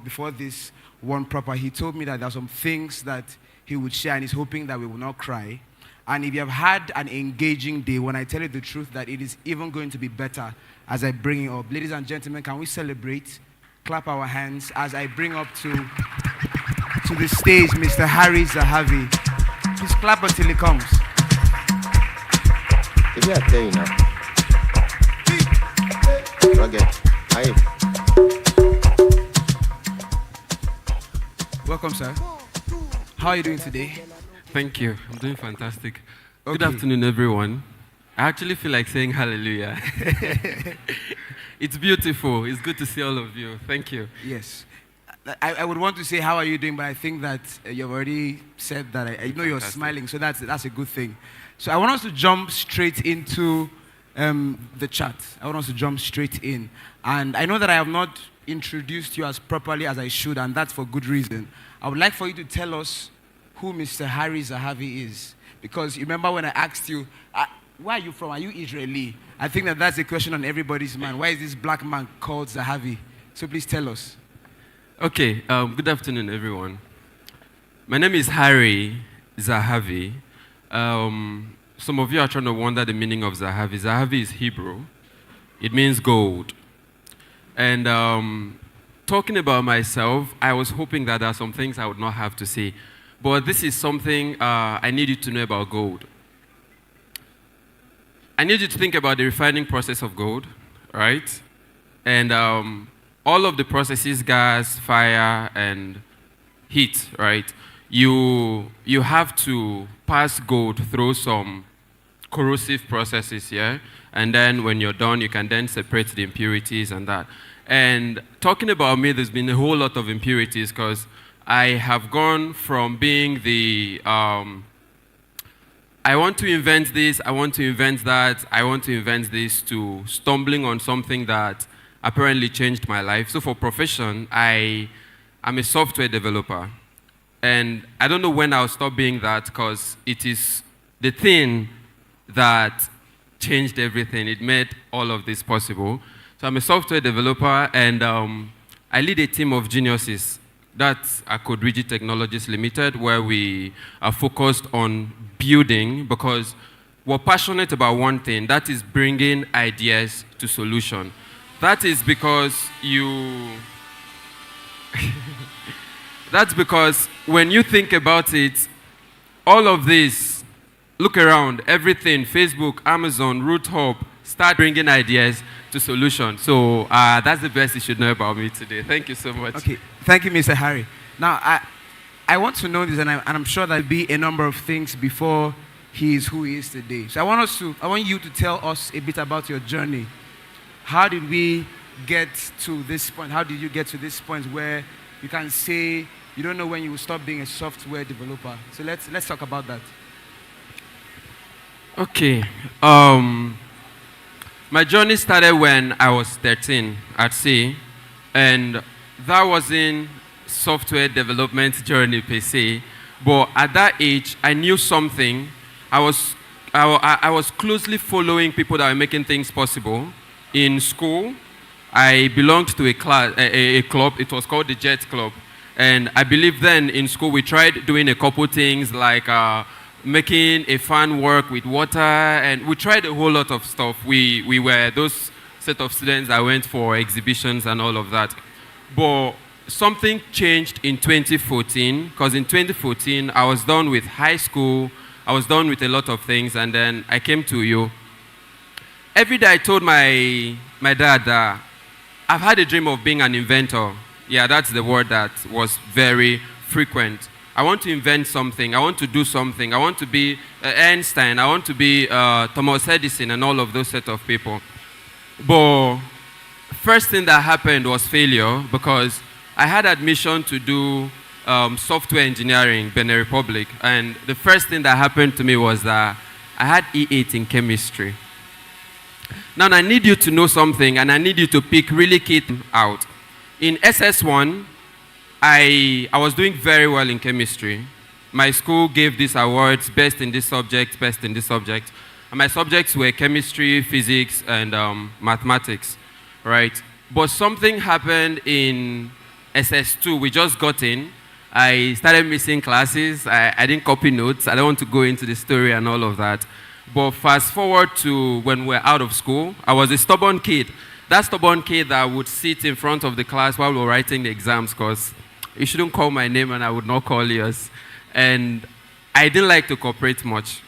before this one proper, he told me that there are some things that he would share, and he's hoping that we will not cry. And if you have had an engaging day, when I tell you the truth, that it is even going to be better as I bring it up. Ladies and gentlemen, can we celebrate? Clap our hands as I bring up to the stage Mr. Harry Zahavi. Please clap until he comes. Maybe I tell you now. Welcome, sir. How are you doing today? Thank you. I'm doing fantastic. Okay. Good afternoon, everyone. I actually feel like saying hallelujah. It's beautiful. It's good to see all of you. Thank you. Yes. I would want to say, how are you doing? But I think that you've already said that. I know you're smiling, so that's a good thing. So I want us to jump straight into the chat. I want us to jump straight in. And I know that I have not introduced you as properly as I should, and that's for good reason. I would like for you to tell us who Mr. Harry Zahavi is. Because you remember when I asked you, where are you from? Are you Israeli? I think that that's a question on everybody's mind. Why is this black man called Zahavi? So please tell us. Okay, good afternoon, everyone. My name is Harry Zahavi. Some of you are trying to wonder the meaning of Zahavi. Zahavi is Hebrew. It means gold. And talking about myself, I was hoping that there are some things I would not have to say. But this is something I need you to know about gold. I need you to think about the refining process of gold, right? And all of the processes, gas, fire, and heat, right? You have to pass gold through some corrosive processes, yeah? And then when you're done, you can then separate the impurities and that. And talking about me, there's been a whole lot of impurities because I have gone from being the, I want to invent this, I want to invent that, I want to invent this, to stumbling on something that apparently changed my life. So for profession, I'm a software developer. And I don't know when I'll stop being that because it is the thing that changed everything. It made all of this possible. So I'm a software developer, and I lead a team of geniuses. That's Code Rigid Technologies Limited, where we are focused on building because we're passionate about one thing, that is bringing ideas to solution. That is because that's because when you think about it, all of this, look around, everything, Facebook, Amazon, RootHub, start bringing ideas to solution. So that's the best you should know about me today. Thank you so much. Okay, thank you, Mr. Harry. Now, I want to know this, and I'm sure there'll be a number of things before he is who he is today. So I want you to tell us a bit about your journey. How did we get to this point? How did you get to this point where you can say you don't know when you will stop being a software developer? So let's talk about that. Okay. My journey started when I was 13 at sea, and that wasn't software development journey per se, but at that age, I knew something. I was closely following people that were making things possible. In school, I belonged to a club. It was called the Jet Club, and I believe then in school we tried doing a couple things like making a fan work with water, and we tried a whole lot of stuff. We were those set of students that went for exhibitions and all of that. But something changed in 2014, because in 2014, I was done with high school, I was done with a lot of things, and then I came to you. Every day I told my dad that I've had a dream of being an inventor. Yeah, that's the word that was very frequent. I want to invent something. I want to do something. I want to be Einstein. I want to be Thomas Edison and all of those set of people. But first thing that happened was failure because I had admission to do software engineering, Benin Republic. And the first thing that happened to me was that I had E8 in chemistry. Now I need you to know something, and I need you to pick really key out. In SS1, I was doing very well in chemistry. My school gave these awards, best in this subject, best in this subject. And my subjects were chemistry, physics, and mathematics, right? But something happened in SS2, we just got in. I started missing classes. I didn't copy notes. I don't want to go into the story and all of that. But fast forward to when we're out of school, I was a stubborn kid. That stubborn kid that would sit in front of the class while we were writing the exams, because you shouldn't call my name and I would not call yours. And I didn't like to cooperate much.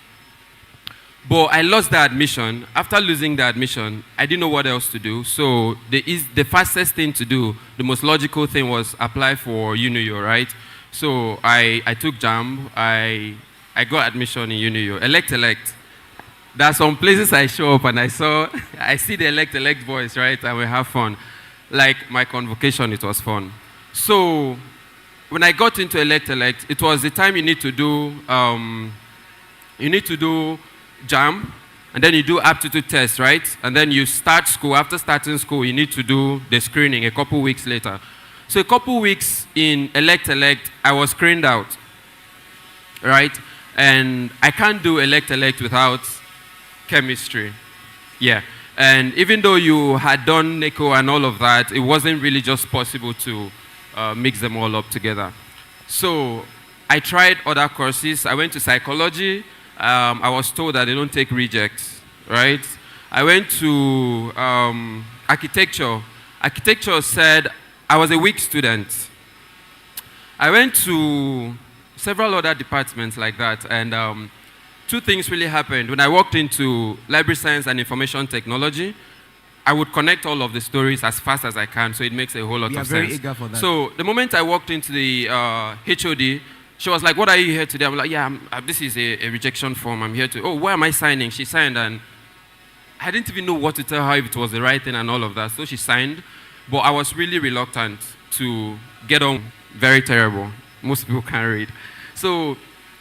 But I lost the admission. After losing the admission, I didn't know what else to do. So the fastest thing to do, the most logical thing was apply for UNIO, right? So I took JAMB. I got admission in UNIO. Elect. There are some places I show up and I see the elect boys, right? And we have fun. Like my convocation, it was fun. So when I got into elect, it was the time you need to do JAM, and then you do aptitude test, right? And then you start school. After starting school, you need to do the screening a couple weeks later. So a couple weeks in elect, I was screened out, right? And I can't do elect without chemistry. Yeah. And even though you had done NECO and all of that, it wasn't really just possible to mix them all up together. So I tried other courses. I went to psychology. I was told that they don't take rejects, right? I went to architecture. Architecture said I was a weak student. I went to several other departments like that, and two things really happened. When I walked into library science and information technology, I would connect all of the stories as fast as I can, so it makes a whole lot of sense. We are very eager for that. So the moment I walked into the HOD, she was like, "What are you here today?" I'm like, "Yeah, this is a rejection form. I'm here to." "Oh, why am I signing?" She signed, and I didn't even know what to tell her, if it was the right thing and all of that. So she signed, but I was really reluctant to get on. Very terrible. Most people can't read. So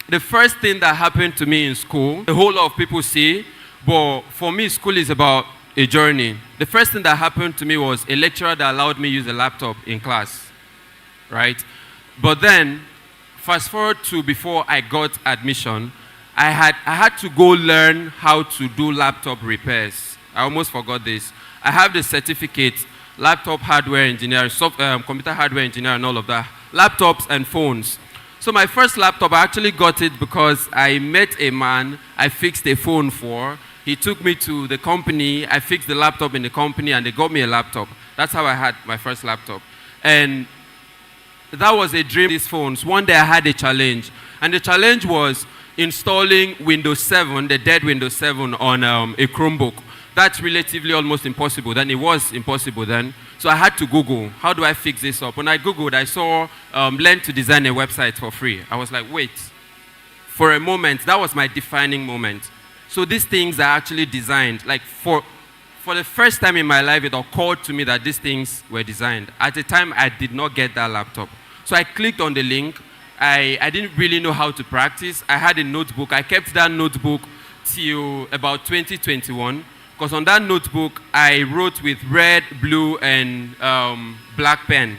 the first thing that happened to me in school, a whole lot of people see, but for me, school is about a journey. The first thing that happened to me was a lecturer that allowed me to use a laptop in class, right? But then, fast forward to before I got admission, I had to go learn how to do laptop repairs. I almost forgot this. I have the certificate, laptop hardware engineer, computer hardware engineer and all of that, laptops and phones. So my first laptop, I actually got it because I met a man I fixed a phone for. He took me to the company, I fixed the laptop in the company, and they got me a laptop. That's how I had my first laptop. And that was a dream, these phones. One day I had a challenge. And the challenge was installing Windows 7, the dead Windows 7, on a Chromebook. That's relatively almost impossible. Then it was impossible then. So I had to Google, how do I fix this up? When I Googled, I saw learn to design a website for free. I was like, wait. For a moment, that was my defining moment. So these things are actually designed. Like for the first time in my life, it occurred to me that these things were designed. At the time, I did not get that laptop. So I clicked on the link. I didn't really know how to practice. I had a notebook. I kept that notebook till about 2021. Because on that notebook, I wrote with red, blue, and black pen.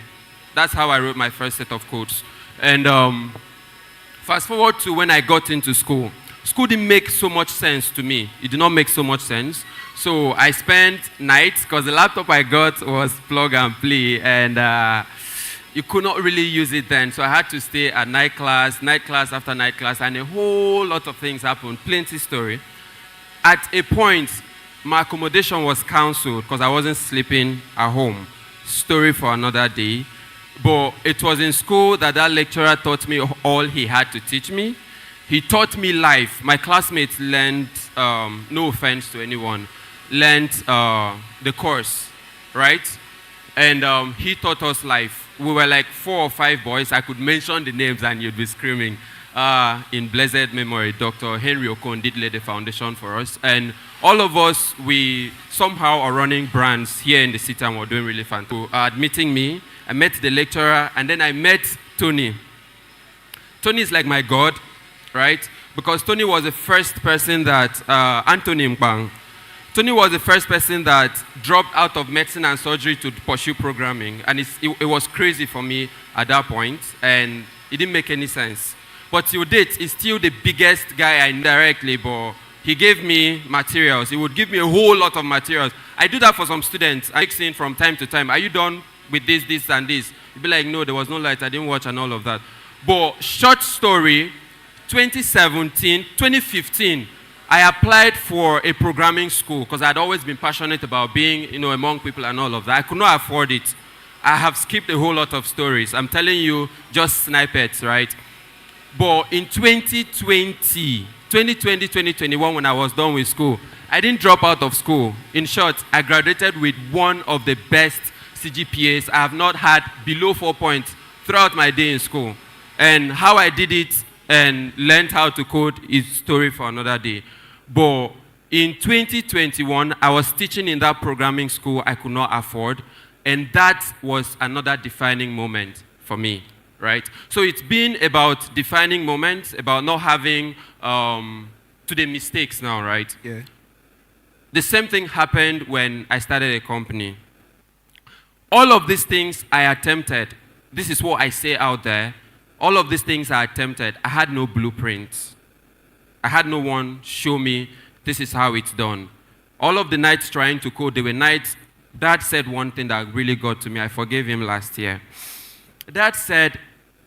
That's how I wrote my first set of codes. And fast forward to when I got into school. School didn't make so much sense to me. It did not make so much sense. So I spent nights, because the laptop I got was plug and play, and you could not really use it then. So I had to stay at night class after night class, and a whole lot of things happened, plenty story. At a point, my accommodation was cancelled because I wasn't sleeping at home. Story for another day. But it was in school that lecturer taught me all he had to teach me. He taught me life. My classmates learned, no offense to anyone, learned the course, right? And he taught us life. We were like 4 or 5 boys. I could mention the names and you'd be screaming. In blessed memory, Dr. Henry Okon did lay the foundation for us. And all of us, we somehow are running brands here in the city and we're doing really fun. So, admitting me, I met the lecturer, and then I met Tony. Tony is like my God, right? Because Tony was the first person that, Anthony Mbang, Tony was the first person that dropped out of medicine and surgery to pursue programming. And it was crazy for me at that point, and it didn't make any sense. But till date, he's still the biggest guy I know directly, but he gave me materials. He would give me a whole lot of materials. I do that for some students. I mix in from time to time. Are you done with this, this, and this. You'd be like, no, there was no light, I didn't watch and all of that. But short story, 2015, I applied for a programming school because I'd always been passionate about being, among people and all of that. I could not afford it. I have skipped a whole lot of stories. I'm telling you just snippets, right? But in 2020, 2021, when I was done with school, I didn't drop out of school. In short, I graduated with one of the best CGPAs. I have not had below 4 points throughout my day in school. And how I did it and learned how to code is story for another day. But in 2021, I was teaching in that programming school I could not afford. And that was another defining moment for me, right? So it's been about defining moments, about not having to the mistakes now, right? Yeah. The same thing happened when I started a company. All of these things I attempted. This is what I say out there. All of these things I attempted. I had no blueprint. I had no one show me this is how it's done. All of the nights trying to code, they were nights. Dad said one thing that really got to me. I forgave him last year. Dad said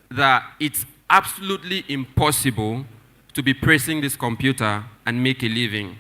that it's absolutely impossible to be pressing this computer and make a living.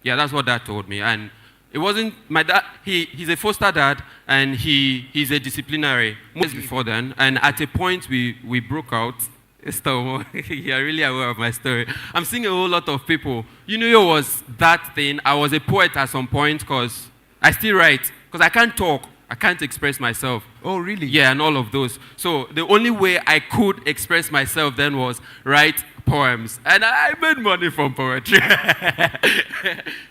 Yeah, that's what Dad told me. And it wasn't my dad. He's a foster dad, and he's a disciplinary. Months before then, and at a point we broke out. You're really aware of my story. I'm seeing a whole lot of people. It was that thing. I was a poet at some point because I still write. Because I can't talk. I can't express myself. Oh, really? Yeah, and all of those. So the only way I could express myself then was write poems. And I made money from poetry.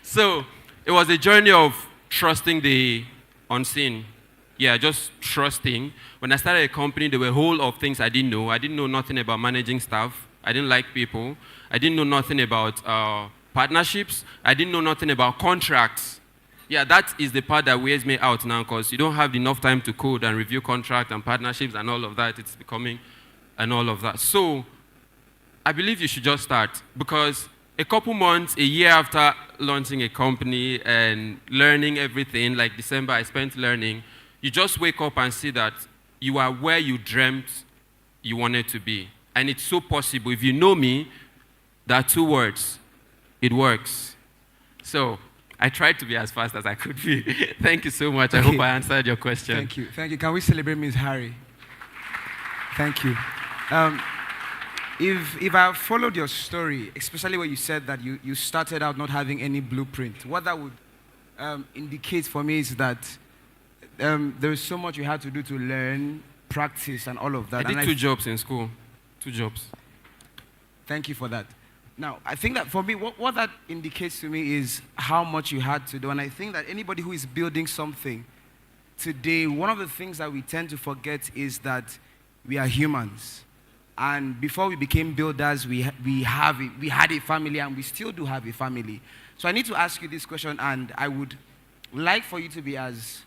So it was a journey of trusting the unseen. Yeah, just trusting. When I started a company, there were a whole lot of things I didn't know. I didn't know nothing about managing staff. I didn't like people. I didn't know nothing about partnerships. I didn't know nothing about contracts. Yeah, that is the part that wears me out now because you don't have enough time to code and review contracts and partnerships and all of that. It's becoming and all of that. So I believe you should just start because a couple months, a year after launching a company and learning everything, like December I spent learning, you just wake up and see that you are where you dreamt you wanted to be. And it's so possible. If you know me, there are 2 words. It works. So I tried to be as fast as I could be. Thank you so much. I hope I answered your question. Thank you. Thank you. Can we celebrate Ms. Harry? Thank you. If I followed your story, especially where you said that you started out not having any blueprint, what that would indicate for me is that there is so much you had to do to learn, practice, and all of that. I did 2 jobs in school. 2 jobs. Thank you for that. Now, I think that for me, what that indicates to me is how much you had to do. And I think that anybody who is building something today, one of the things that we tend to forget is that we are humans. And before we became builders, we had a family, and we still do have a family. So I need to ask you this question, and I would like for you to be as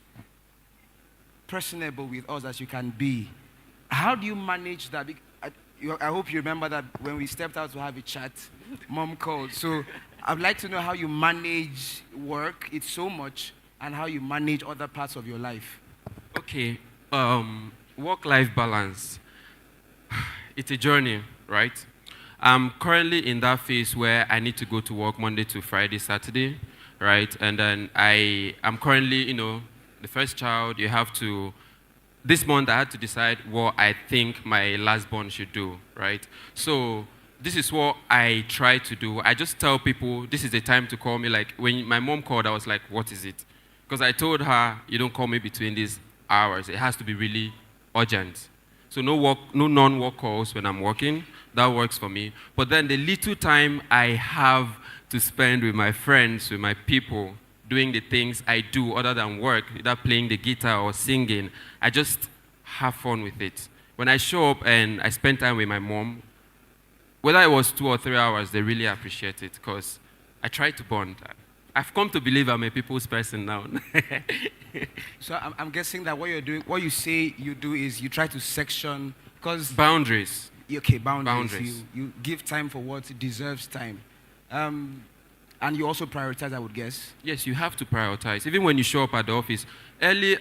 personable with us as you can be. How do you manage that? I hope you remember that when we stepped out to have a chat, Mom called. So I'd like to know how you manage work, it's so much, and how you manage other parts of your life. Okay, work-life balance. It's a journey, right? I'm currently in that phase where I need to go to work Monday to Friday, Saturday, right? And then I'm currently, the first child, you have to, this month I had to decide what I think my last born should do, right? So this is what I try to do. I just tell people, this is the time to call me. Like when my mom called, I was like, what is it? Because I told her, you don't call me between these hours. It has to be really urgent. So no non-work calls when I'm working. That works for me. But then the little time I have to spend with my friends, with my people, doing the things I do other than work, either playing the guitar or singing, I just have fun with it. When I show up and I spend time with my mom, whether it was 2 or 3 hours, they really appreciate it because I try to bond. I've come to believe I'm a people's person now. So I'm guessing that what you're doing, what you say you do is you try to section, because boundaries. Okay, boundaries. You give time for what deserves time. And you also prioritize, I would guess. Yes, you have to prioritize. Even when you show up at the office, early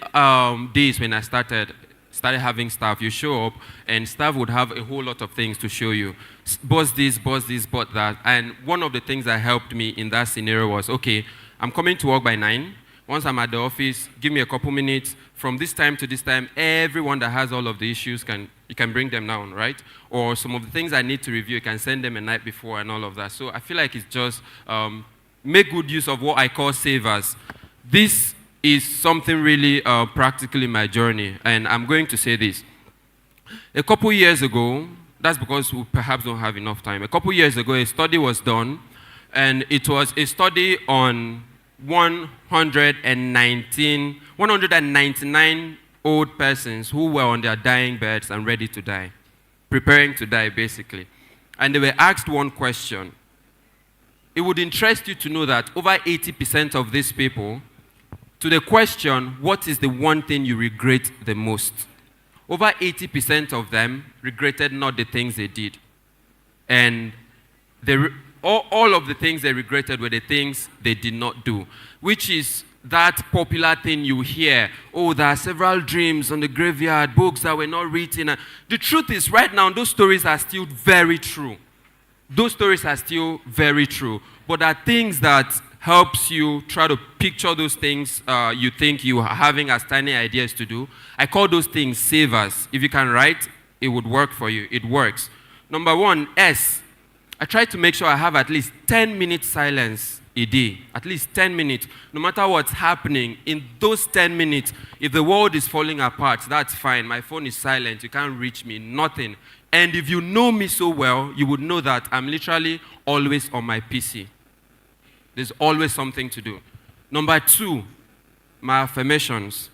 days when I started having staff, you show up and staff would have a whole lot of things to show you. Boss this, boss that. And one of the things that helped me in that scenario was, okay, I'm coming to work by 9. Once I'm at the office, give me a couple minutes. From this time to this time, everyone that has all of the issues, you can bring them down, right? Or some of the things I need to review, you can send them a night before and all of that. So I feel like it's just make good use of what I call savers. This is something really practical in my journey, and I'm going to say this. A couple years ago, that's because we perhaps don't have enough time. A couple years ago, a study was done, and it was a study on 199 old persons who were on their dying beds and ready to die, preparing to die, basically. And they were asked one question. It would interest you to know that over 80% of these people, to the question, what is the one thing you regret the most? Over 80% of them regretted not the things they did. And all of the things they regretted were the things they did not do, which is that popular thing you hear. Oh, there are several dreams on the graveyard, books that were not written. The truth is, right now, those stories are still very true. Those stories are still very true. But there are things that helps you try to picture those things you think you are having as tiny ideas to do. I call those things savers. If you can write, it would work for you. It works. Number 1, S. I try to make sure I have at least 10 minutes silence a day. At least 10 minutes. No matter what's happening, in those 10 minutes, if the world is falling apart, that's fine. My phone is silent. You can't reach me. Nothing. And if you know me so well, you would know that I'm literally always on my PC. There's always something to do. Number 2, my affirmations.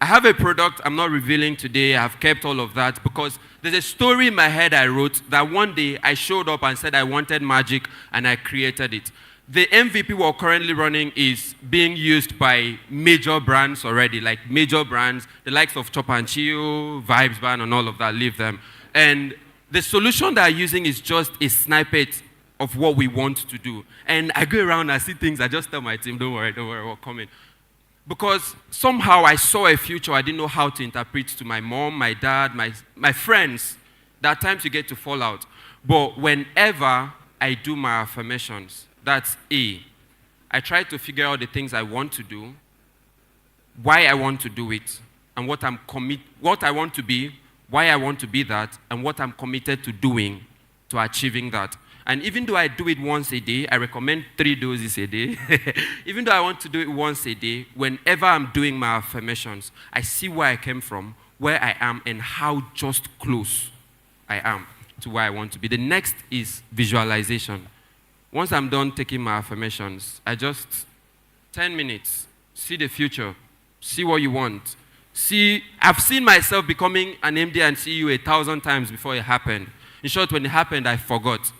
I have a product I'm not revealing today. I've kept all of that because there's a story in my head I wrote that one day I showed up and said I wanted magic and I created it. The MVP we're currently running is being used by major brands already, like major brands, the likes of Chop and Chill, Vibes Band, and all of that, leave them. And the solution that I'm using is just a snippet of what we want to do. And I go around, I see things, I just tell my team, don't worry, we're coming. Because somehow I saw a future I didn't know how to interpret to my mom, my dad, my friends. There are times you get to fall out. But whenever I do my affirmations, that's A. I try to figure out the things I want to do, why I want to do it, and what I want to be, why I want to be that, and what I'm committed to doing to achieving that. And even though I do it once a day, I recommend 3 doses a day. Even though I want to do it once a day, whenever I'm doing my affirmations, I see where I came from, where I am, and how just close I am to where I want to be. The next is visualization. Once I'm done taking my affirmations, I just 10 minutes, see the future, see what you want. I've seen myself becoming an MD and CEO 1,000 times before it happened. In short, when it happened, I forgot.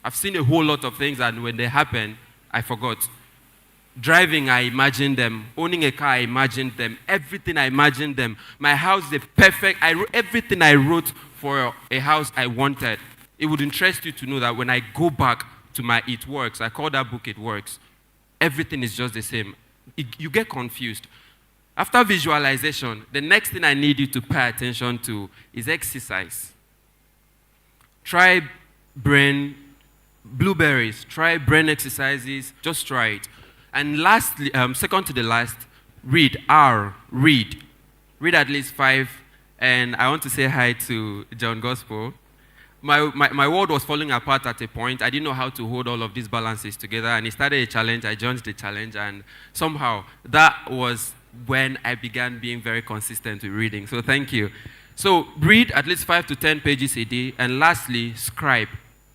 I've seen a whole lot of things, and when they happened, I forgot. Driving, I imagined them. Owning a car, I imagined them. Everything, I imagined them. My house is perfect. Everything I wrote for a house I wanted. It would interest you to know that when I go back to my It Works, I call that book It Works, everything is just the same. You get confused. After visualization, the next thing I need you to pay attention to is exercise. Try blueberries, try brain exercises, just try it. And lastly, second to the last, read. Read. Read at least 5. And I want to say hi to John Gospel. My world was falling apart at a point. I didn't know how to hold all of these balances together. And he started a challenge. I joined the challenge. And somehow, that was when I began being very consistent with reading. So thank you. So read at least 5 to 10 pages a day. And lastly, scribe.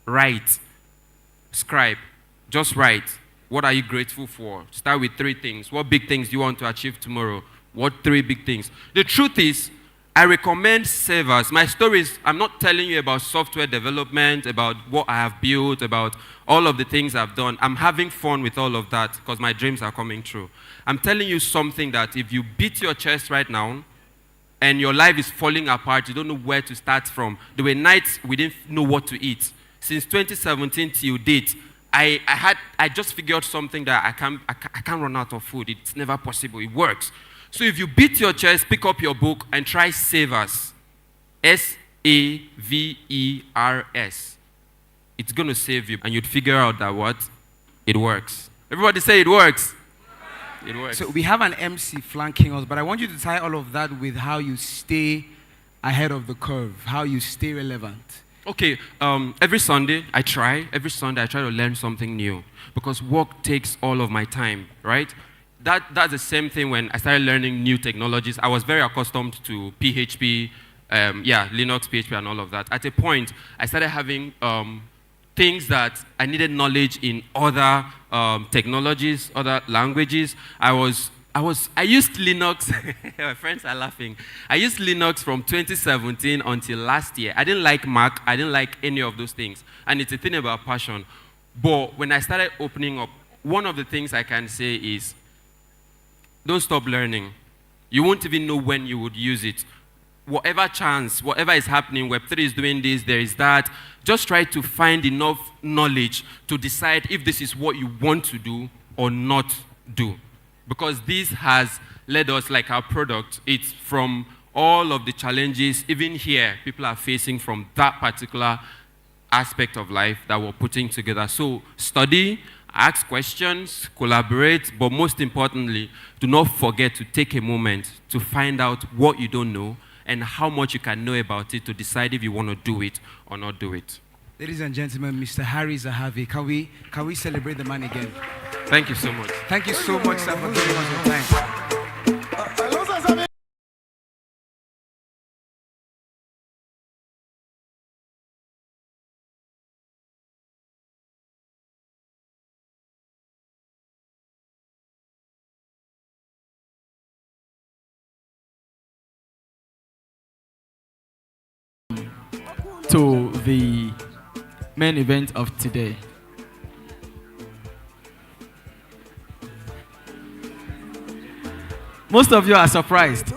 Write. Scribe. Just write. What are you grateful for? Start with 3 things. What big things do you want to achieve tomorrow? What 3 big things? The truth is, I recommend savers. My stories, I'm not telling you about software development, about what I have built, about all of the things I've done. I'm having fun with all of that because my dreams are coming true. I'm telling you something that if you beat your chest right now and your life is falling apart, you don't know where to start from. There were nights we didn't know what to eat. Since 2017 till date, I just figured something that I can't run out of food. It's never possible. It works. So if you beat your chest, pick up your book and try Savers. SAVERS. It's going to save you. And you'd figure out that what? It works. Everybody say it works. It works. So we have an MC flanking us, but I want you to tie all of that with how you stay ahead of the curve, how you stay relevant. Okay, every Sunday I try to learn something new because work takes all of my time, right? That's the same thing when I started learning new technologies. I was very accustomed to PHP, Linux, PHP, and all of that. At a point, I started having things that I needed knowledge in other technologies, other languages. I used Linux. My friends are laughing. I used Linux from 2017 until last year. I didn't like Mac. I didn't like any of those things. And it's a thing about passion. But when I started opening up, one of the things I can say is, don't stop learning. You won't even know when you would use it. Whatever chance, whatever is happening, Web3 is doing this, there is that, just try to find enough knowledge to decide if this is what you want to do or not do. Because this has led us, like our product, it's from all of the challenges, even here, people are facing from that particular aspect of life that we're putting together. So study, ask questions, collaborate, but most importantly, do not forget to take a moment to find out what you don't know and how much you can know about it to decide if you want to do it or not do it. Ladies and gentlemen, Mr. Harry Zahavi, can we celebrate the man again? Thank you so much. Thank you so much, sir, for giving us your time. To the main event of today. Most of you are surprised.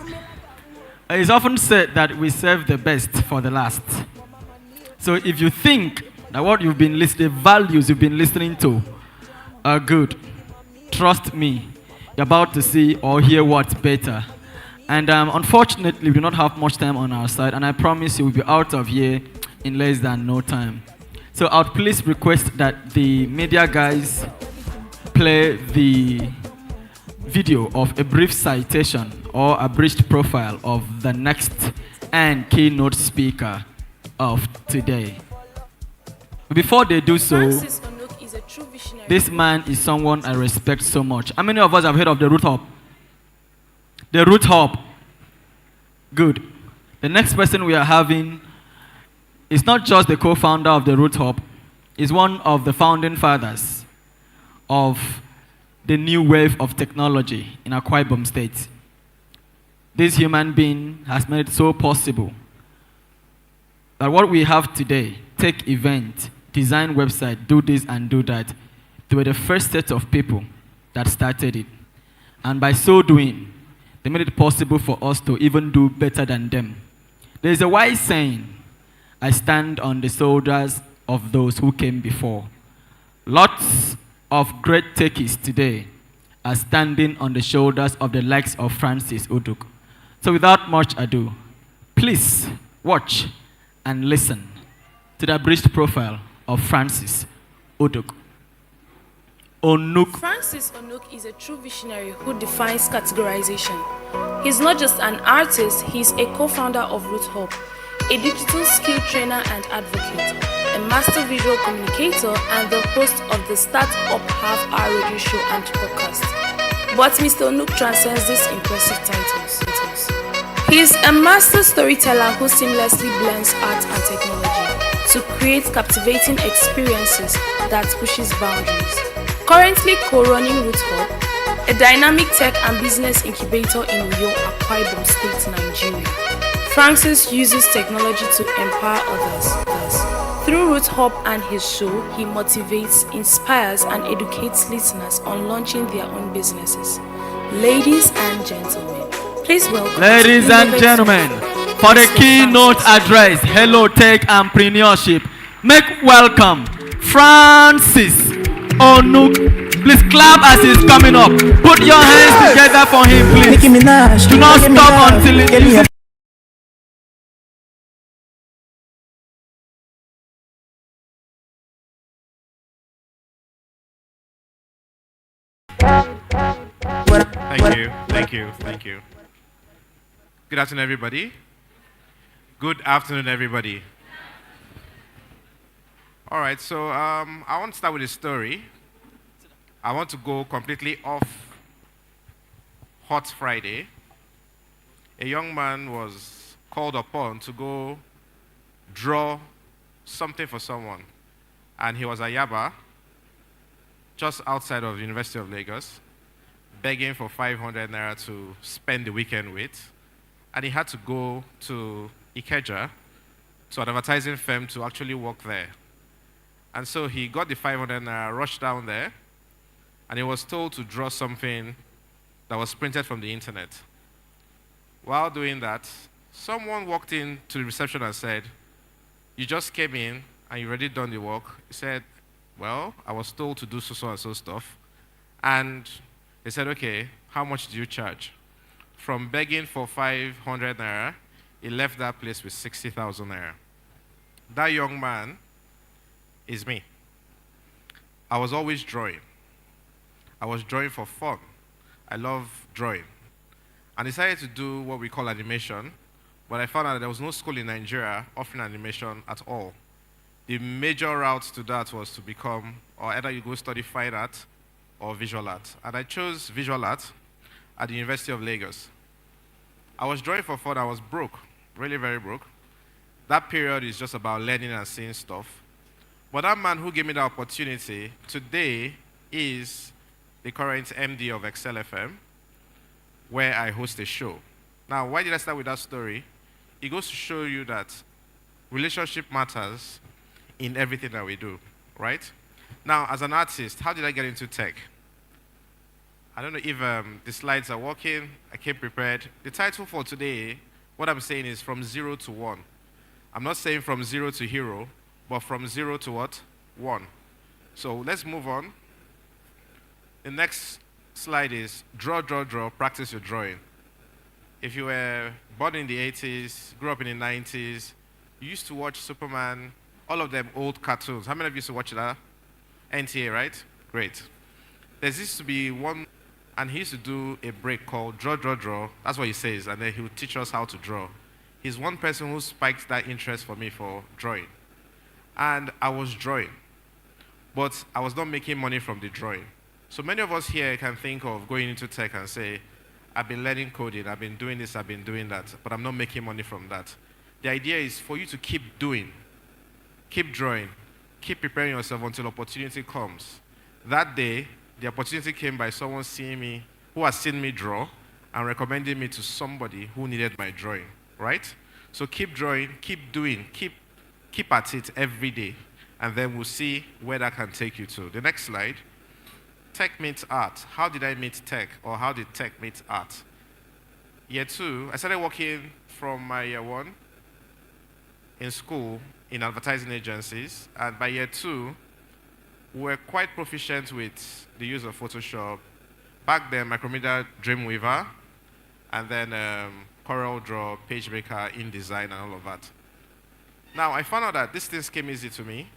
It's often said that we save the best for the last. So if you think that what you've been listening, the values you've been listening to are good, trust me, you're about to see or hear what's better. And unfortunately, we do not have much time on our side, and I promise you we'll be out of here in less than no time. So I would please request that the media guys play the video of a brief citation or a brief profile of the next and keynote speaker of today. Before they do so, this man is someone I respect so much. How many of us have heard of the Root Hub? The Root Hub. Good. The next person we are having is not just the co-founder of the Root Hub, he's one of the founding fathers of the new wave of technology in Akwa Ibom State. This human being has made it so possible that what we have today, tech event, design website, do this and do that, they were the first set of people that started it. And by so doing, they made it possible for us to even do better than them. There's a wise saying, I stand on the shoulders of those who came before. Lots of great techies today are standing on the shoulders of the likes of Francis Uduk. So without much ado, please watch and listen to the abridged profile of Francis Uduk. Onuk. Francis Onuk is a true visionary who defines categorization. He's not just an artist, he's a co-founder of Root Hub, a digital skill trainer and advocate, a master visual communicator, and the host of the Start Up Half-Hour radio show and podcast. But Mr. Onuk transcends these impressive titles. He's a master storyteller who seamlessly blends art and technology to create captivating experiences that pushes boundaries. Currently co-running Root Hub, a dynamic tech and business incubator in Uyo, Akwa Ibom State, Nigeria. Francis uses technology to empower others. Through Root Hub and his show, he motivates, inspires, and educates listeners on launching their own businesses. Ladies and gentlemen, please welcome. Ladies and gentlemen, for the keynote address, Hello Tech Entrepreneurship, make welcome Francis Onuk. Please clap as he's coming up. Put your hands together for him, please. Do not stop until it. Thank you. Good afternoon, everybody. Good afternoon, everybody. All right, so I want to start with a story. I want to go completely off Hot Friday. A young man was called upon to go draw something for someone. And he was at Yaba, just outside of the University of Lagos, begging for 500 naira to spend the weekend with. And he had to go to Ikeja, to an advertising firm, to actually work there. And so he got the 500 naira, rushed down there, and he was told to draw something that was printed from the internet. While doing that, someone walked in to the reception and said, "You just came in and you already done the work." He said, "Well, I was told to do so and so stuff." And they said, "Okay, how much do you charge?" From begging for 500 naira, he left that place with 60,000 naira. That young man is me. I was always drawing. I was drawing for fun. I love drawing. I decided to do what we call animation, but I found out that there was no school in Nigeria offering animation at all. The major route to that was to become, or either you go study fine art or visual art. And I chose visual art at the University of Lagos. I was drawing for fun. I was broke, really very broke. That period is just about learning and seeing stuff. But that man who gave me the opportunity today is the current MD of Excel FM, where I host a show. Now, why did I start with that story? It goes to show you that relationship matters in everything that we do, right? Now, as an artist, how did I get into tech? I don't know if the slides are working. I came prepared. The title for today, what I'm saying is from 0 to 1. I'm not saying from 0 to hero, but from 0 to what? 1. So let's move on. The next slide is draw, practice your drawing. If you were born in the 80s, grew up in the 90s, you used to watch Superman, all of them old cartoons. How many of you used to watch that? NTA, right? Great. There used to be one, and he used to do a break called draw. That's what he says, and then he would teach us how to draw. He's one person who spiked that interest for me for drawing. And I was drawing, but I was not making money from the drawing. So many of us here can think of going into tech and say, I've been learning coding, I've been doing this, I've been doing that, but I'm not making money from that. The idea is for you to keep doing, keep drawing, keep preparing yourself until opportunity comes. That day, the opportunity came by someone seeing me, who has seen me draw, and recommending me to somebody who needed my drawing, right? So keep drawing, keep doing, keep at it every day, and then we'll see where that can take you to. The next slide. Tech meets art. How did I meet tech, or how did tech meet art? Year 2, I started working from my year 1 in school in advertising agencies, and by year 2, we were quite proficient with the use of Photoshop. Back then, Micromedia Dreamweaver, and then CorelDRAW, PageMaker, InDesign, and all of that. Now, I found out that these things came easy to me,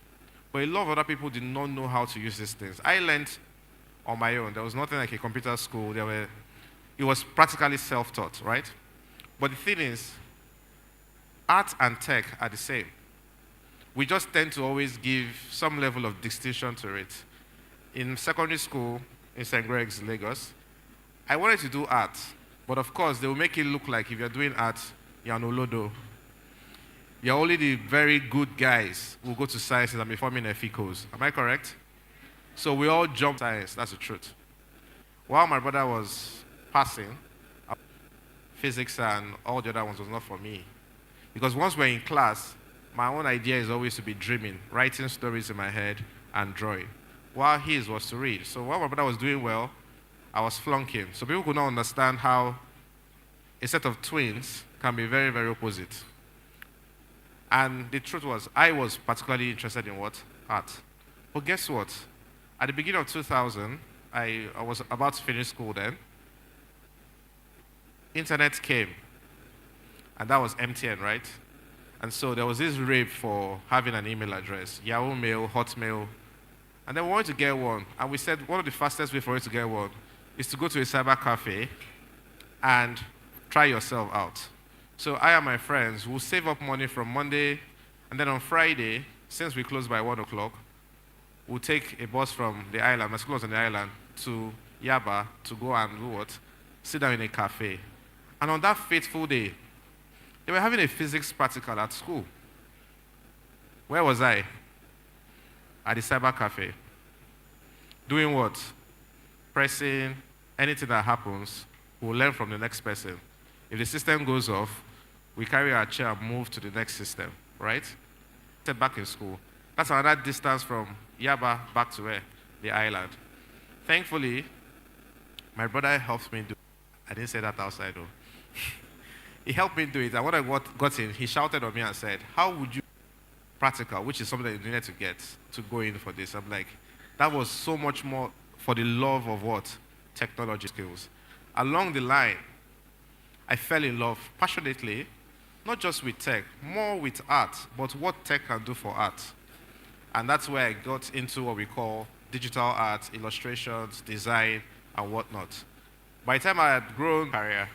but a lot of other people did not know how to use these things. I learned on my own. There was nothing like a computer school. It was practically self-taught, right? But the thing is, art and tech are the same. We just tend to always give some level of distinction to it. In secondary school, in St. Greg's, Lagos, I wanted to do art, but of course, they will make it look like if you're doing art, you're an olodo. You're only the very good guys who go to sciences and be forming FECOs. Am I correct? So we all jumped science, that's the truth. While my brother was passing, physics and all the other ones was not for me. Because once we're in class, my own idea is always to be dreaming, writing stories in my head and drawing. While his was to read. So while my brother was doing well, I was flunking. So people could not understand how a set of twins can be very, very opposite. And the truth was, I was particularly interested in what? Art. But guess what? At the beginning of 2000, I was about to finish school then. Internet came, and that was MTN, right? And so there was this rave for having an email address, Yahoo Mail, Hotmail. And then we wanted to get one. And we said one of the fastest ways for us to get one is to go to a cyber cafe and try yourself out. So I and my friends will save up money from Monday, and then on Friday, since we close by 1 o'clock, we'll take a bus from the island, my school was on the island, to Yaba to go and do what? Sit down in a cafe. And on that fateful day, they were having a physics practical at school. Where was I? At the cyber cafe. Doing what? Pressing anything that happens, we'll learn from the next person. If the system goes off, we carry our chair and move to the next system, right? Step back in school. That's another distance from Yaba back to where? The island. Thankfully, my brother helped me do it. I didn't say that outside though. He helped me do it, and when I got in, he shouted on me and said, how would you practical, which is something that you needed to get to go in for this? I'm like, that was so much more for the love of what? Technology skills. Along the line, I fell in love passionately, not just with tech, more with art, but what tech can do for art. And that's where I got into what we call digital art, illustrations, design, and whatnot. By the time I had grown career,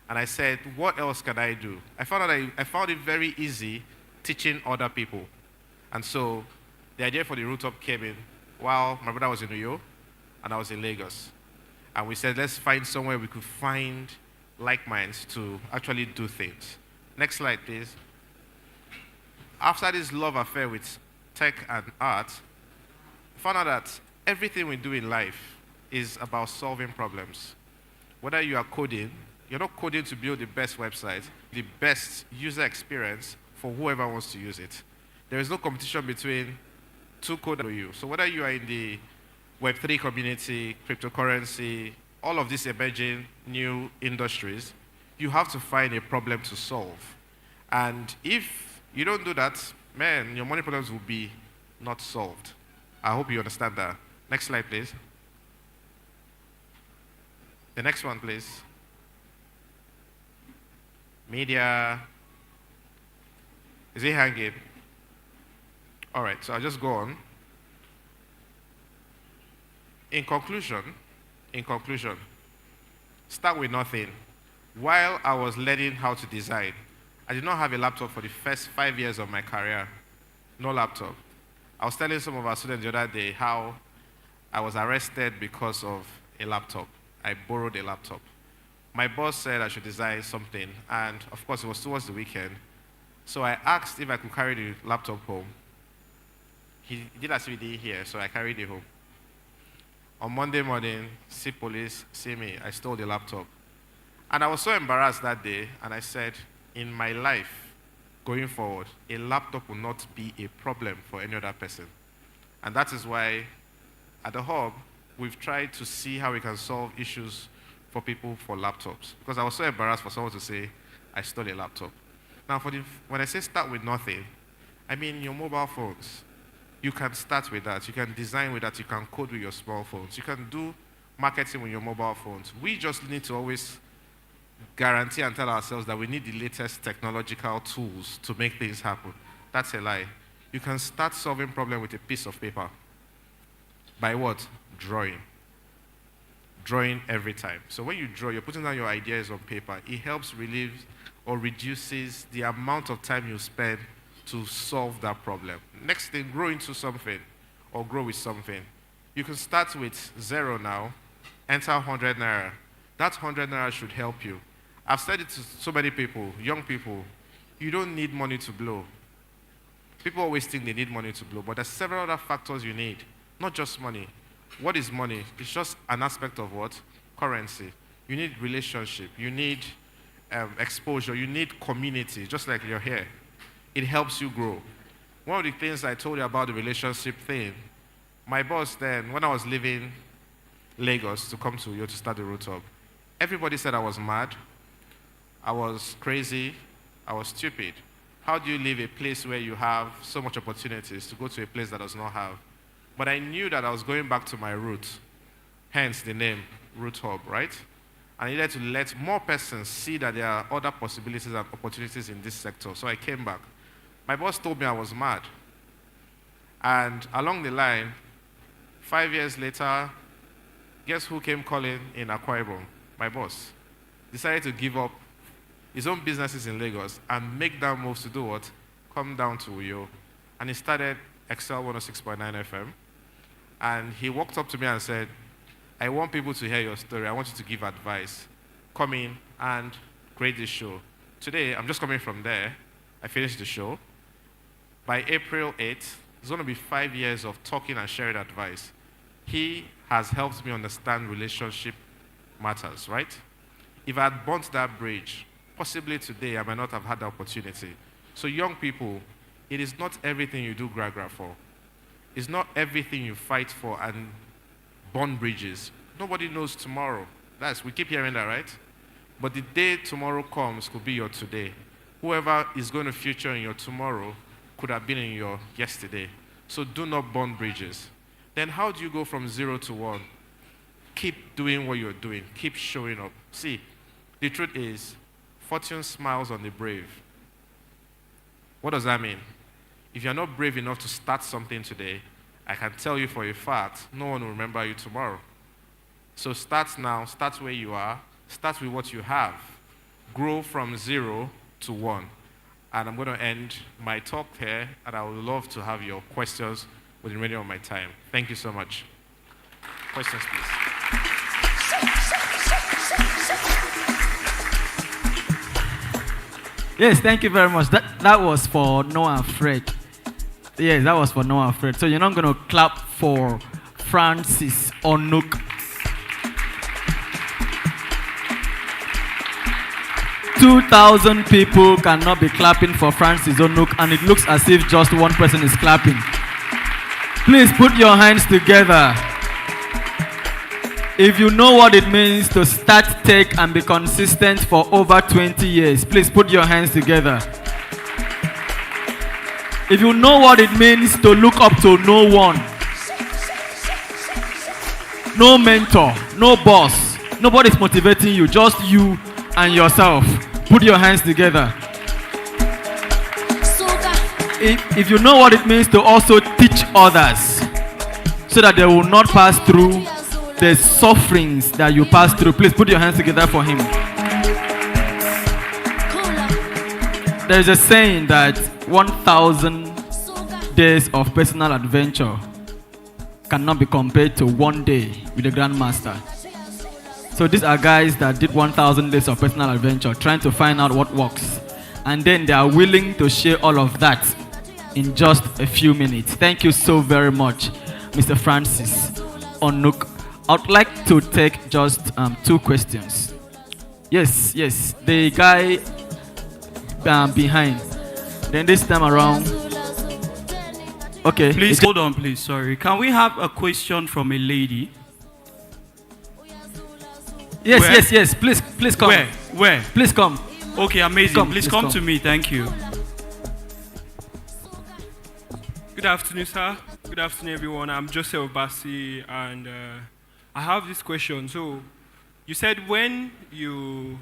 and I said, what else can I do? I found it very easy teaching other people. And so the idea for the Root Up came in while my brother was in New York and I was in Lagos. And we said, let's find somewhere we could find like minds to actually do things. Next slide, please. After this love affair with tech and art, I found out that everything we do in life is about solving problems. Whether you are coding, you're not coding to build the best website, the best user experience for whoever wants to use it. There is no competition between two coders or you. So whether you are in the Web3 community, cryptocurrency, all of these emerging new industries, you have to find a problem to solve. And if you don't do that, man, your money problems will be not solved. I hope you understand that. Next slide, please. The next one, please. Media. Is it hanging? All right, so I'll just go on. In conclusion, start with nothing. While I was learning how to design, I did not have a laptop for the first 5 years of my career. No laptop. I was telling some of our students the other day how I was arrested because of a laptop. I borrowed a laptop. My boss said I should design something, and of course it was towards the weekend. So I asked if I could carry the laptop home. He did as we did here, so I carried it home. On Monday morning, see police, see me, I stole the laptop. And I was so embarrassed that day, and I said, in my life, going forward, a laptop will not be a problem for any other person. And that is why, at the Hub, we've tried to see how we can solve issues for people for laptops. Because I was so embarrassed for someone to say, I stole a laptop. Now, when I say start with nothing, I mean your mobile phones. You can start with that. You can design with that. You can code with your small phones. You can do marketing with your mobile phones. We just need to always guarantee and tell ourselves that we need the latest technological tools to make things happen. That's a lie. You can start solving problems with a piece of paper. By what? Drawing. Drawing every time. So when you draw, you're putting down your ideas on paper. It helps relieve or reduces the amount of time you spend to solve that problem. Next thing, grow into something or grow with something. You can start with 0 now, enter 100 naira. That 100 naira should help you. I've said it to so many people, young people, you don't need money to blow. People always think they need money to blow, but there's several other factors you need, not just money. What is money? It's just an aspect of what? Currency. You need relationship. You need exposure. You need community, just like you're here. It helps you grow. One of the things I told you about the relationship thing, my boss then, when I was leaving Lagos to come to you to start the Root Up, everybody said I was mad, I was crazy, I was stupid. How do you leave a place where you have so much opportunities to go to a place that does not have? But I knew that I was going back to my roots, hence the name Root Hub, right? I needed to let more persons see that there are other possibilities and opportunities in this sector. So I came back. My boss told me I was mad. And along the line, 5 years later, guess who came calling in Akwa Ibom? My boss. Decided to give up his own businesses in Lagos and make that move to do what? Come down to Uyo. And he started Excel 106.9 FM. And he walked up to me and said, I want people to hear your story. I want you to give advice. Come in and create this show. Today, I'm just coming from there. I finished the show. By April 8th, it's going to be 5 years of talking and sharing advice. He has helped me understand relationship matters, right? If I had burnt that bridge, possibly today I might not have had the opportunity. So young people, it is not everything you do gra-gra for. It's not everything you fight for and burn bridges. Nobody knows tomorrow. We keep hearing that, right? But the day tomorrow comes could be your today. Whoever is going to feature in your tomorrow could have been in your yesterday. So do not burn bridges. Then how do you go from 0 to 1? Keep doing what you're doing. Keep showing up. See, the truth is, fortune smiles on the brave. What does that mean? If you're not brave enough to start something today, I can tell you for a fact, no one will remember you tomorrow. So start now, start where you are, start with what you have. Grow from 0 to 1. And I'm going to end my talk here, and I would love to have your questions with the remaining of my time. Thank you so much. Questions, please. Yes, thank you very much. That was for Noah Fred. Yes, that was for Noah Fred. So you're not going to clap for Francis Onuk. 2,000 people cannot be clapping for Francis Onuk, and it looks as if just one person is clapping. Please put your hands together. If you know what it means to start tech and be consistent for over 20 years, please put your hands together. If you know what it means to look up to no one, no mentor, no boss, nobody's motivating you, just you and yourself, put your hands together. If you know what it means to also teach others so that they will not pass through the sufferings that you pass through, please put your hands together for him. There's a saying that 1,000 days of personal adventure cannot be compared to 1 day with the Grandmaster. So these are guys that did 1,000 days of personal adventure, trying to find out what works. And then they are willing to share all of that in just a few minutes. Thank you so very much, Mr. Francis Onuk. I'd like to take just 2 questions. Yes, the guy behind. Then this time around. Okay. Please hold on, please. Sorry. Can we have a question from a lady? Yes, Where? yes. Please come. Where? Please come. Okay, amazing. Please come to me. Thank you. Good afternoon, sir. Good afternoon, everyone. I'm Joseph Bassi, and I have this question. So, you said when you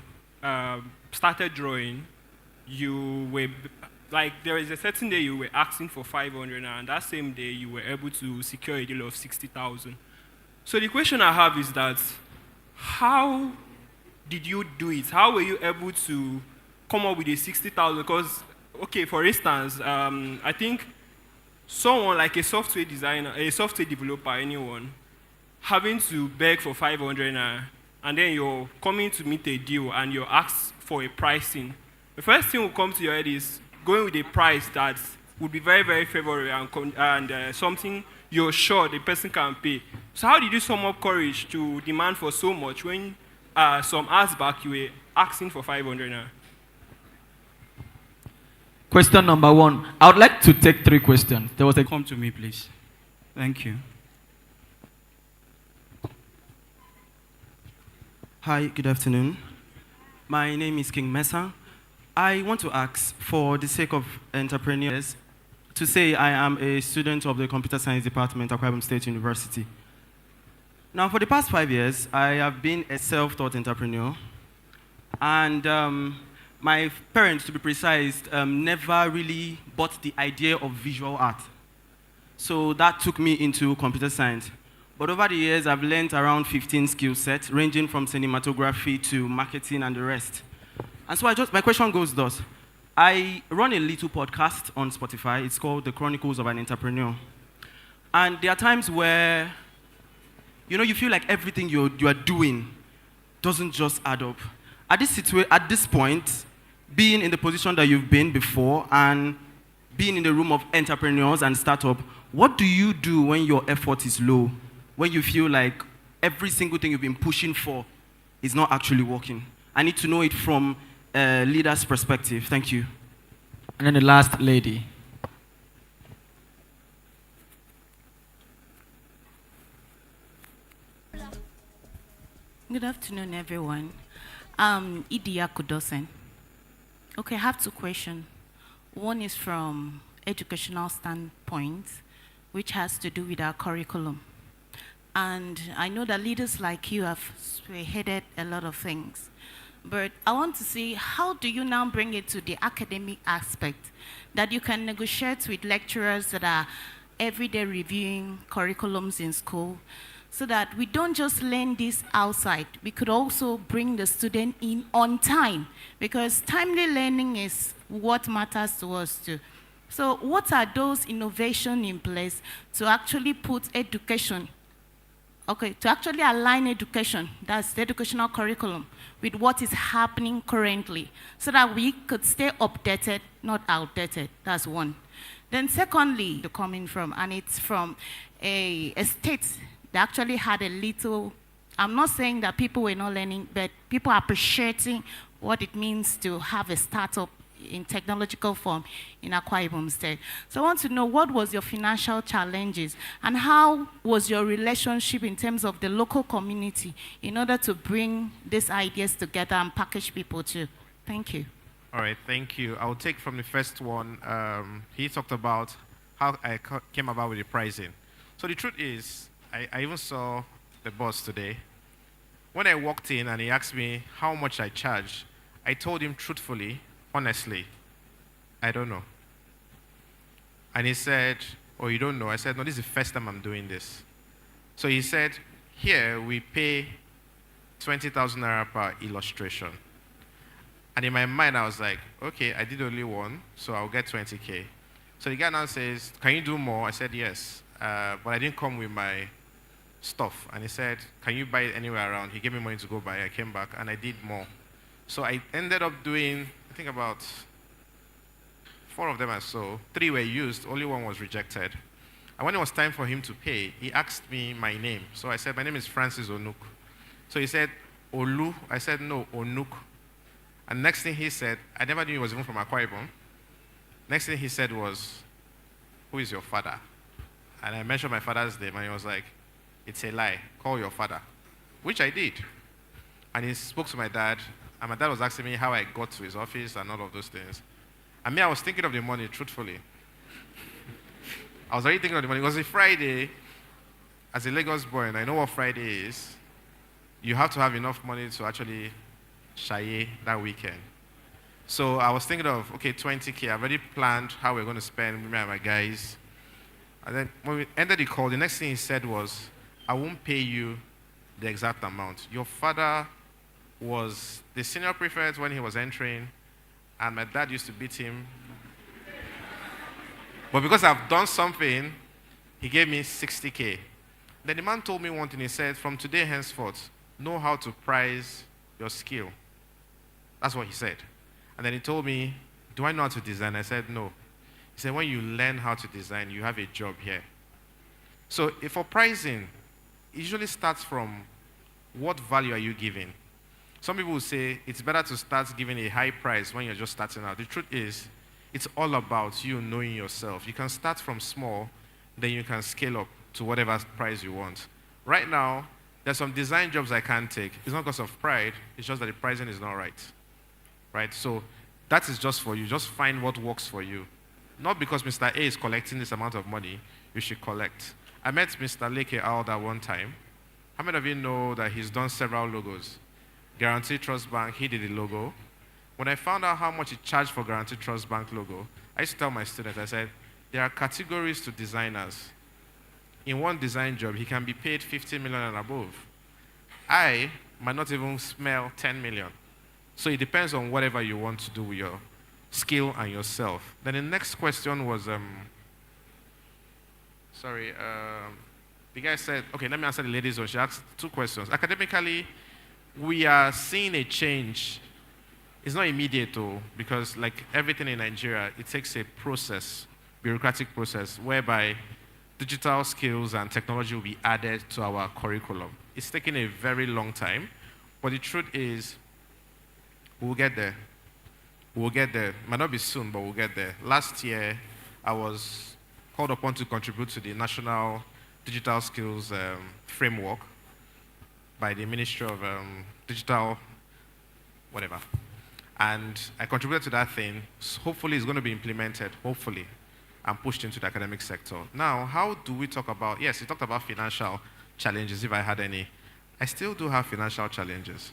started drawing, you were like, there is a certain day you were asking for 500, and that same day you were able to secure a deal of 60,000. So the question I have is that, how did you do it? How were you able to come up with a 60,000? Because, okay, for instance, I think someone like a software designer, a software developer, anyone, having to beg for 500 and then you're coming to meet a deal and you're asked for a pricing, the first thing will come to your head is going with a price that would be very, very favorable and something you're sure the person can pay. So how did you sum up courage to demand for so much when some hours back you were asking for 500 now? Question number 1. I would like to take 3 questions. There was a Come to me, please. Thank you. Hi, good afternoon. My name is King Mesa. I want to ask, for the sake of entrepreneurs, to say I am a student of the Computer Science Department at Akwa Ibom State University. Now, for the past 5 years, I have been a self-taught entrepreneur. And my parents, to be precise, never really bought the idea of visual art. So that took me into computer science. But over the years, I've learned around 15 skill sets, ranging from cinematography to marketing and the rest. And so my question goes thus. I run a little podcast on Spotify. It's called The Chronicles of an Entrepreneur. And there are times where, you feel like everything you are doing doesn't just add up. At this point, being in the position that you've been before and being in the room of entrepreneurs and startup, what do you do when your effort is low? When you feel like every single thing you've been pushing for is not actually working? I need to know it from a leader's perspective. Thank you. And then the last lady. Good afternoon, everyone. Idia Kudosen. Okay, I have two questions. One is from educational standpoint, which has to do with our curriculum. And I know that leaders like you have spearheaded a lot of things. But I want to see, how do you now bring it to the academic aspect, that you can negotiate with lecturers that are every day reviewing curriculums in school, so that we don't just learn this outside. We could also bring the student in on time, because timely learning is what matters to us too. So what are those innovations in place to actually put education, to actually align education, that's the educational curriculum, with what is happening currently, so that we could stay updated, not outdated? That's one. Then secondly, you're coming from, and it's from a state that actually had a little, I'm not saying that people were not learning, but people are appreciating what it means to have a startup in technological form in Akwa Ibom State. So I want to know, what was your financial challenges, and how was your relationship in terms of the local community in order to bring these ideas together and package people too? Thank you. All right, thank you. I'll take from the first one. He talked about how I came about with the pricing. So the truth is, I even saw the boss today. When I walked in and he asked me how much I charge, I told him truthfully, honestly, I don't know. And he said, oh, you don't know? I said, no, this is the first time I'm doing this. So he said, here we pay 20,000 naira per illustration. And in my mind, I was like, okay, I did only one, so I'll get 20K. So the guy now says, can you do more? I said, yes, but I didn't come with my stuff. And he said, can you buy it anywhere around? He gave me money to go buy. I came back and I did more. So I ended up doing, I think about 4 of them or so. 3 were used, only 1 was rejected. And when it was time for him to pay, he asked me my name. So I said, my name is Francis Onuk. So he said, Olu. I said, no, Onuk. And next thing he said, I never knew he was even from Akwa Ibom. Next thing he said was, who is your father? And I mentioned my father's name, and he was like, it's a lie, call your father, which I did. And he spoke to my dad, and my dad was asking me how I got to his office and all of those things. And me, I was thinking of the money, truthfully. I was already thinking of the money. It was a Friday. As a Lagos boy, and I know what Friday is, you have to have enough money to actually shaye that weekend. So I was thinking of, okay, 20K. I've already planned how we're going to spend, me and my guys. And then when we ended the call, the next thing he said was, I won't pay you the exact amount. Your father was the senior prefect when he was entering, and my dad used to beat him. But because I've done something, he gave me 60K. Then the man told me one thing. He said, from today henceforth, know how to price your skill. That's what he said. And then he told me, do I know how to design? I said, no. He said, when you learn how to design, you have a job here. So if for pricing, it usually starts from what value are you giving? Some people will say it's better to start giving a high price when you're just starting out. The truth is, it's all about you knowing yourself. You can start from small, then you can scale up to whatever price you want. Right now, there's some design jobs I can't take. It's not because of pride, it's just that the pricing is not right. Right? So that is just for you. Just find what works for you. not because Mr. A is collecting this amount of money, you should collect. I met Mr. Leke Alda one time. How many of you know that he's done several logos? Guarantee Trust Bank, he did the logo. When I found out how much he charged for Guarantee Trust Bank logo, I used to tell my students, I said, there are categories to designers. In one design job, he can be paid 50 million and above. I might not even smell 10 million. So it depends on whatever you want to do with your skill and yourself. Then the next question was, the guy said, okay, let me answer the ladies one. She asked 2 questions. Academically, we are seeing a change. It's not immediate though, because like everything in Nigeria, it takes a process, bureaucratic process, whereby digital skills and technology will be added to our curriculum. It's taking a very long time, but the truth is, we'll get there. We'll get there. Might not be soon, but we'll get there. Last year, I was called upon to contribute to the National Digital Skills Framework by the Ministry of Digital, whatever. And I contributed to that thing. So hopefully, it's going to be implemented, hopefully, and pushed into the academic sector. Now, how do we talk about, yes, we talked about financial challenges, if I had any. I still do have financial challenges.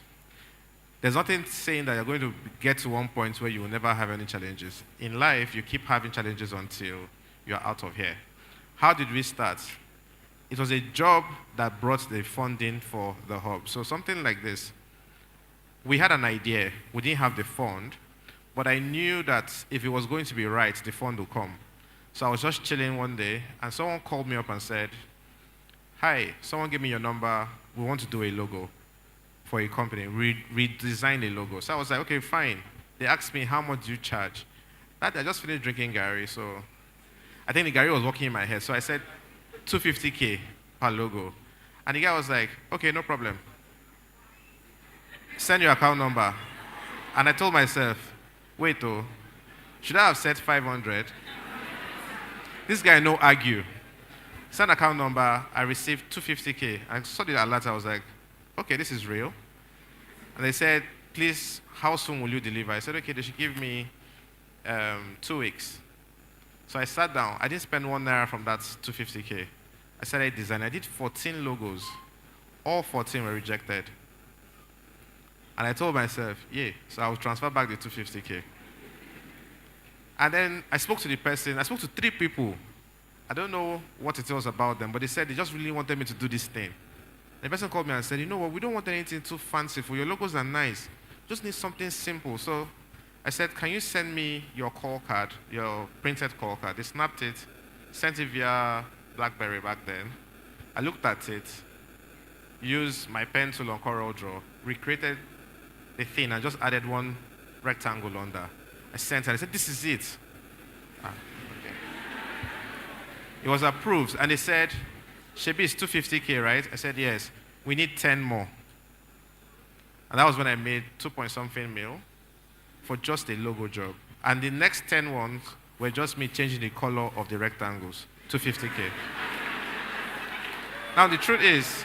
There's nothing saying that you're going to get to one point where you will never have any challenges. In life, you keep having challenges until you're out of here. How did we start? It was a job that brought the funding for the hub. So something like this. We had an idea. We didn't have the fund, but I knew that if it was going to be right, the fund would come. So I was just chilling one day, and someone called me up and said, hi, someone gave me your number. We want to do a logo for a company, redesign a logo. So I was like, okay, fine. They asked me, how much do you charge? I just finished drinking Gary, so I think the Gary was working in my head. So I said, 250K per logo. And the guy was like, okay, no problem. Send your account number. And I told myself, wait, though, should I have said 500? This guy no argue. Send account number, I received 250K. I saw the alert, I was like, okay, this is real. And they said, please, how soon will you deliver? I said, okay, they should give me 2 weeks. So I sat down. I didn't spend 1 naira from that 250K. I started designing. I did 14 logos. All 14 were rejected. And I told myself, yeah, so I will transfer back the 250K. And then I spoke to the person. I spoke to 3 people. I don't know what it was about them, but they said they just really wanted me to do this thing. The person called me and said, you know what, we don't want anything too fanciful. Your logos are nice. Just need something simple. So I said, can you send me your call card, your printed call card? They snapped it, sent it via BlackBerry back then. I looked at it, used my pen tool on CorelDRAW, recreated the thing, and just added 1 rectangle under. I sent it. I said, this is it. Okay. It was approved, and they said, Shebi, it's 250K, right? I said, yes. We need 10 more. And that was when I made 2-point-something mil for just a logo job. And the next 10 ones were just me changing the color of the rectangles, 250K. Now, the truth is,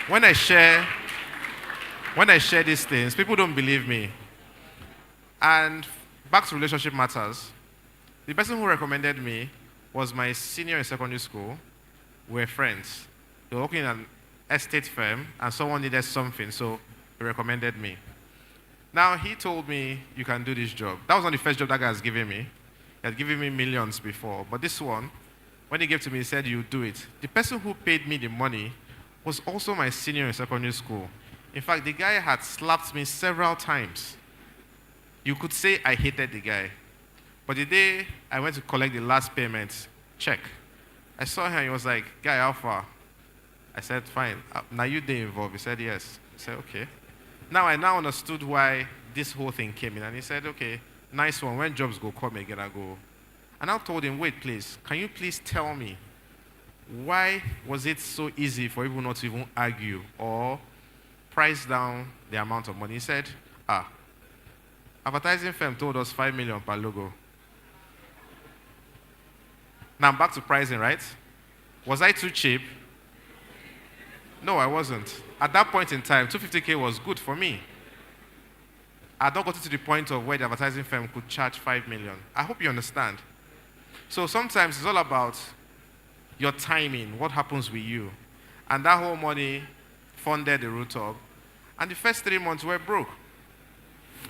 when I share these things, people don't believe me. And back to relationship matters, the person who recommended me was my senior in secondary school. We were friends. They were working in an estate firm, and someone needed something, so he recommended me. Now, he told me, you can do this job. That was not the first job that guy has given me. He had given me millions before. But this one, when he gave to me, he said, you do it. The person who paid me the money was also my senior in secondary school. In fact, the guy had slapped me several times. You could say I hated the guy. But the day I went to collect the last payment, check, I saw him and he was like, guy, how far? I said, fine. Now you did involved. He said, yes. I said, okay. Now I now understood why this whole thing came in. And he said, okay, nice one. When jobs go come again, I go. And I told him, wait, please. Can you please tell me, why was it so easy for people not to even argue or price down the amount of money? He said, advertising firm told us 5 million per logo. Now I'm back to pricing, right? Was I too cheap? No, I wasn't. At that point in time, 250K was good for me. I don't got to the point of where the advertising firm could charge 5 million. I hope you understand. So sometimes it's all about your timing, what happens with you. And that whole money funded the Root Hub. And the first 3 months were broke.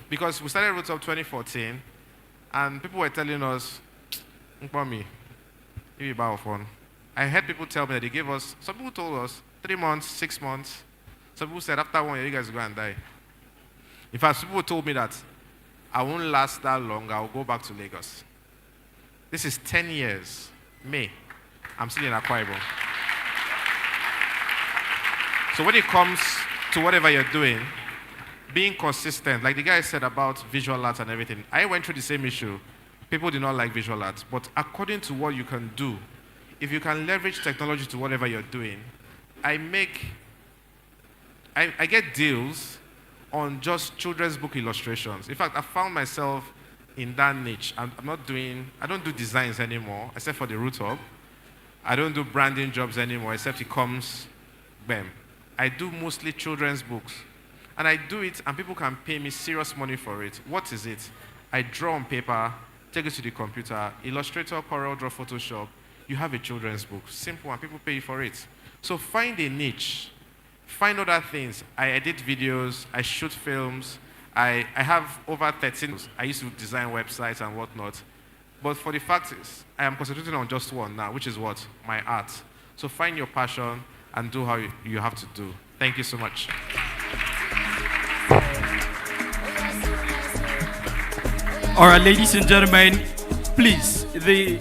Because we started Root Hub 2014, and people were telling us, Mpami, give you a phone. I heard people tell me that they gave us, some people told us 3 months, 6 months. Some people said after 1 year, you guys go and die. In fact, people told me that I won't last that long, I'll go back to Lagos. This is 10 years, May. I'm still in Akwa Ibom. So when it comes to whatever you're doing, being consistent, like the guy said about visual arts and everything, I went through the same issue. People did not like visual arts, but according to what you can do, if you can leverage technology to whatever you're doing, I get deals on just children's book illustrations. In fact, I found myself in that niche. I don't do designs anymore, except for the Root Hub. I don't do branding jobs anymore, except it comes, bam. I do mostly children's books. And I do it, and people can pay me serious money for it. What is it? I draw on paper, take it to the computer, Illustrator, CorelDRAW, Photoshop. You have a children's book. Simple, and people pay you for it. So find a niche. Find other things. I edit videos, I shoot films. I have over 13. I used to design websites and whatnot. But for the fact is, I am concentrating on just one now, which is what? My art. So find your passion and do how you have to do. Thank you so much. All right, ladies and gentlemen, please, the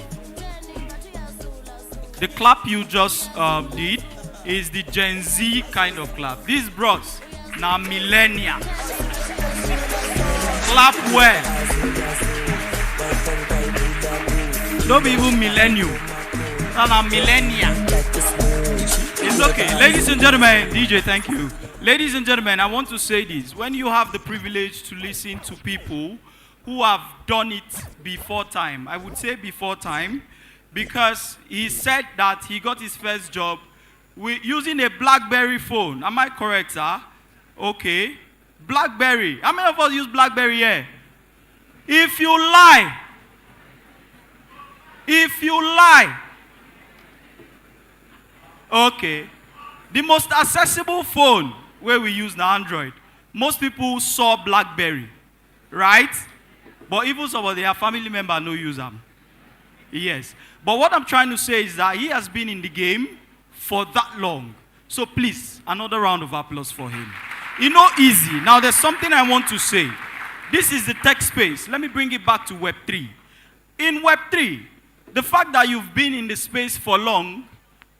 clap you just did is the Gen Z kind of clap. These bros, now millennia. Clap well. Don't be even millennial. Now millennia. It's okay. Ladies and gentlemen, DJ, thank you. Ladies and gentlemen, I want to say this. When you have the privilege to listen to people who have done it before time, I would say before time, because he said that he got his first job using a BlackBerry phone. Am I correct, sir? Okay. BlackBerry. How many of us use BlackBerry here? If you lie, okay. The most accessible phone where we use now Android, most people saw BlackBerry, right? But even some of their family members no use them. Yes. But what I'm trying to say is that he has been in the game for that long. So please, another round of applause for him. You know, easy. Now there's something I want to say. This is the tech space. Let me bring it back to Web3. In Web3, the fact that you've been in the space for long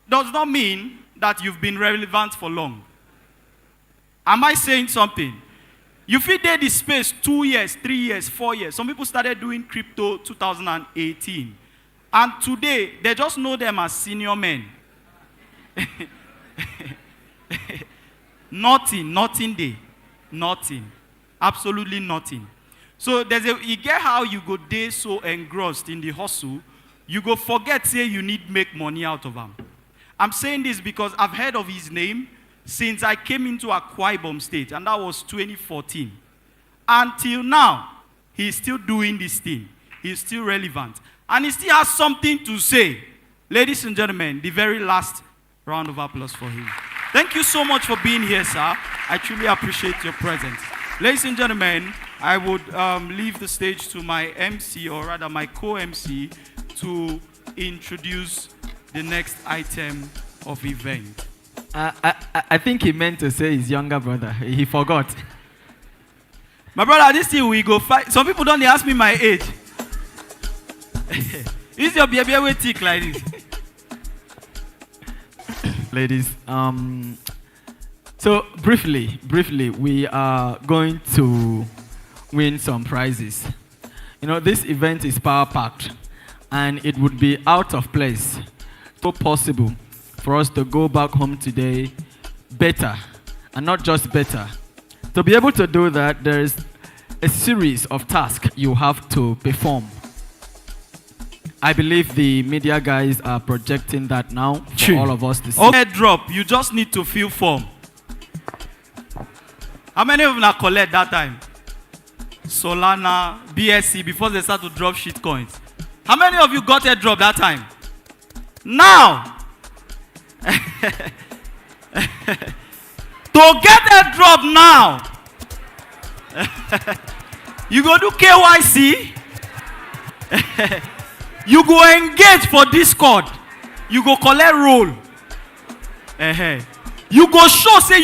does not mean that you've been relevant for long. Am I saying something? You fit there the space 2 years, 3 years, 4 years. Some people started doing crypto 2018. And today, they just know them as senior men. Nothing there. Nothing. Absolutely nothing. So you get how you go there so engrossed in the hustle, you go forget say you need make money out of them. I'm saying this because I've heard of his name since I came into Akwa Ibom State, and that was 2014. Until now, he's still doing this thing. He's still relevant. And he still has something to say. Ladies and gentlemen, the very last round of applause for him. Thank you so much for being here, sir. I truly appreciate your presence. Ladies and gentlemen, I would leave the stage to my MC, or rather my co-MC, to introduce the next item of event. I think he meant to say his younger brother. He forgot. My brother, this thing we go fight. Some people don't ask me my age. Is your baby way thick like this? Ladies, so briefly, we are going to win some prizes. You know, this event is power-packed, and it would be out of place, so possible, for us to go back home today better, and not just better. To be able to do that, there's a series of tasks you have to perform. I believe the media guys are projecting that now for all of us to see. Airdrop, you just need to fill form. How many of them are collect that time? Solana, BSC before they start to drop shit coins. How many of you got airdrop that time? Now, to get airdrop now, you go do KYC, you go engage for Discord, you go collect role, you go show say